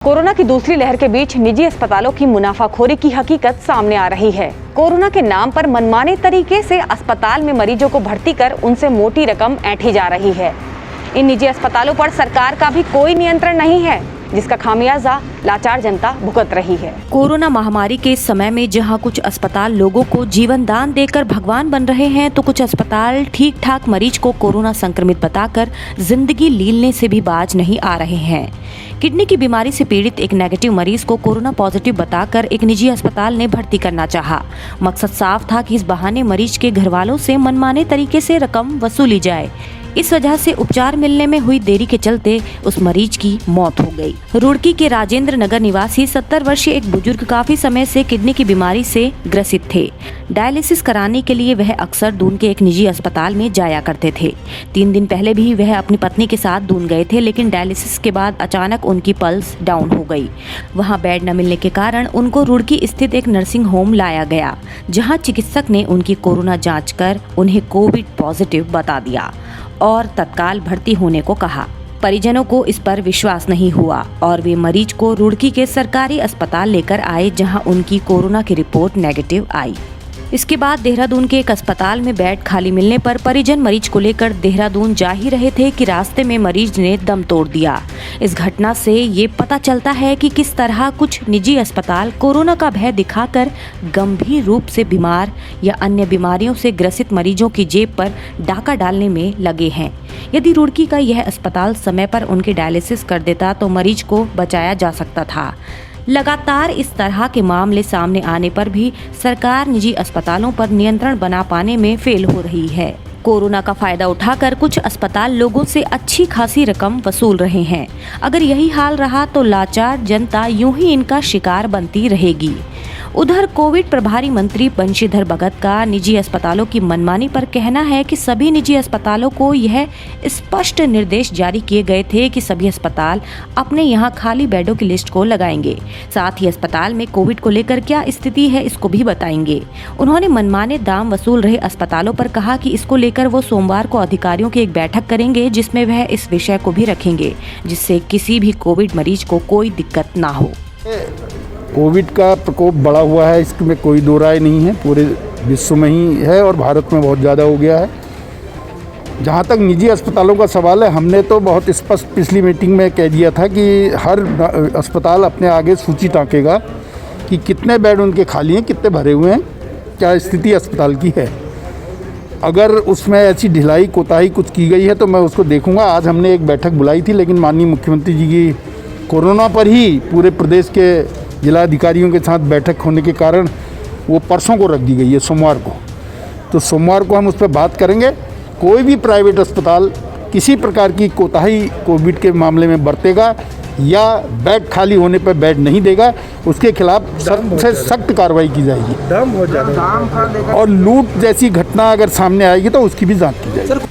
Corona की दूसरी लहर के बीच निजी अस्पतालों की मुनाफाखोरी की हकीकत सामने आ रही है। कोरोना के नाम पर मनमाने तरीके से अस्पताल में मरीजों को भर्ती कर उनसे मोटी रकम ऐंठी जा रही है। इन निजी अस्पतालों पर सरकार का भी कोई नियंत्रण नहीं है, जिसका खामियाजा लाचार जनता भुगत रही है। कोरोना महामारी के इस समय में जहां कुछ अस्पताल लोगों को जीवन दान देकर भगवान बन रहे हैं, तो कुछ अस्पताल ठीक ठाक मरीज को कोरोना संक्रमित बताकर जिंदगी लीलने से भी बाज नहीं आ रहे हैं। किडनी की बीमारी से पीड़ित एक नेगेटिव मरीज को कोरोना पॉजिटिव बताकर एक निजी अस्पताल ने भर्ती करना चाहा। मकसद साफ था कि इस बहाने मरीज के घर वालों से मनमाने तरीके से रकम वसूली जाए। इस वजह से उपचार मिलने में हुई देरी के चलते उस मरीज की मौत हो गई। रुड़की के राजेंद्र नगर निवासी 70 वर्षीय एक बुजुर्ग काफी समय से किडनी की बीमारी से ग्रसित थे। डायलिसिस कराने के लिए वह अक्सर दून के एक निजी अस्पताल में जाया करते थे। 3 दिन पहले भी वह अपनी पत्नी के साथ दून गए थे, लेकिन डायलिसिस के बाद अचानक उनकी पल्स डाउन हो गई। वहां बेड न मिलने के कारण उनको रुड़की स्थित एक नर्सिंग होम लाया गया, जहां चिकित्सक ने उनकी कोरोना जाँच कर उन्हें कोविड पॉजिटिव बता दिया और तत्काल भर्ती होने को कहा। परिजनों को इस पर विश्वास नहीं हुआ और वे मरीज को रुड़की के सरकारी अस्पताल लेकर आए, जहां उनकी कोरोना की रिपोर्ट नेगेटिव आई। इसके बाद देहरादून के एक अस्पताल में बेड खाली मिलने पर परिजन मरीज को लेकर देहरादून जा ही रहे थे कि रास्ते में मरीज ने दम तोड़ दिया। इस घटना से ये पता चलता है कि किस तरह कुछ निजी अस्पताल कोरोना का भय दिखाकर गंभीर रूप से बीमार या अन्य बीमारियों से ग्रसित मरीजों की जेब पर डाका डालने में लगे हैं। यदि रुड़की का यह अस्पताल समय पर उनकी डायलिसिस कर देता तो मरीज को बचाया जा सकता था। लगातार इस तरह के मामले सामने आने पर भी सरकार निजी अस्पतालों पर नियंत्रण बना पाने में फेल हो रही है। कोरोना का फायदा उठाकर कुछ अस्पताल लोगों से अच्छी खासी रकम वसूल रहे हैं। अगर यही हाल रहा तो लाचार जनता यूं ही इनका शिकार बनती रहेगी। उधर कोविड प्रभारी मंत्री बंशीधर भगत का निजी अस्पतालों की मनमानी पर कहना है कि सभी निजी अस्पतालों को यह स्पष्ट निर्देश जारी किए गए थे कि सभी अस्पताल अपने यहां खाली बेडों की लिस्ट को लगाएंगे। साथ ही अस्पताल में कोविड को लेकर क्या स्थिति है इसको भी बताएंगे। उन्होंने मनमाने दाम वसूल रहे अस्पतालों पर कहा कि इसको लेकर वो सोमवार को अधिकारियों की एक बैठक करेंगे, जिसमें वह इस विषय को भी रखेंगे, जिससे किसी भी कोविड मरीज को कोई दिक्कत ना हो। कोविड का प्रकोप बढ़ा हुआ है, इसमें कोई दो राय नहीं है। पूरे विश्व में ही है और भारत में बहुत ज़्यादा हो गया है। जहाँ तक निजी अस्पतालों का सवाल है, हमने तो बहुत स्पष्ट पिछली मीटिंग में कह दिया था कि हर अस्पताल अपने आगे सूची टाँकेगा कि कितने बेड उनके खाली हैं, कितने भरे हुए हैं, क्या स्थिति अस्पताल की है। अगर उसमें ऐसी ढिलाई कोताही कुछ की गई है तो मैं उसको देखूँगा। आज हमने एक बैठक बुलाई थी, लेकिन माननीय मुख्यमंत्री जी की कोरोना पर ही पूरे प्रदेश के जिलाधिकारियों के साथ बैठक होने के कारण वो परसों को रख दी गई है, सोमवार को। तो सोमवार को हम उस पर बात करेंगे। कोई भी प्राइवेट अस्पताल किसी प्रकार की कोताही कोविड के मामले में बरतेगा या बेड खाली होने पर बेड नहीं देगा, उसके खिलाफ सख्त से सख्त कार्रवाई की जाएगी। और लूट जैसी घटना अगर सामने आएगी तो उसकी भी जांच की जाएगी।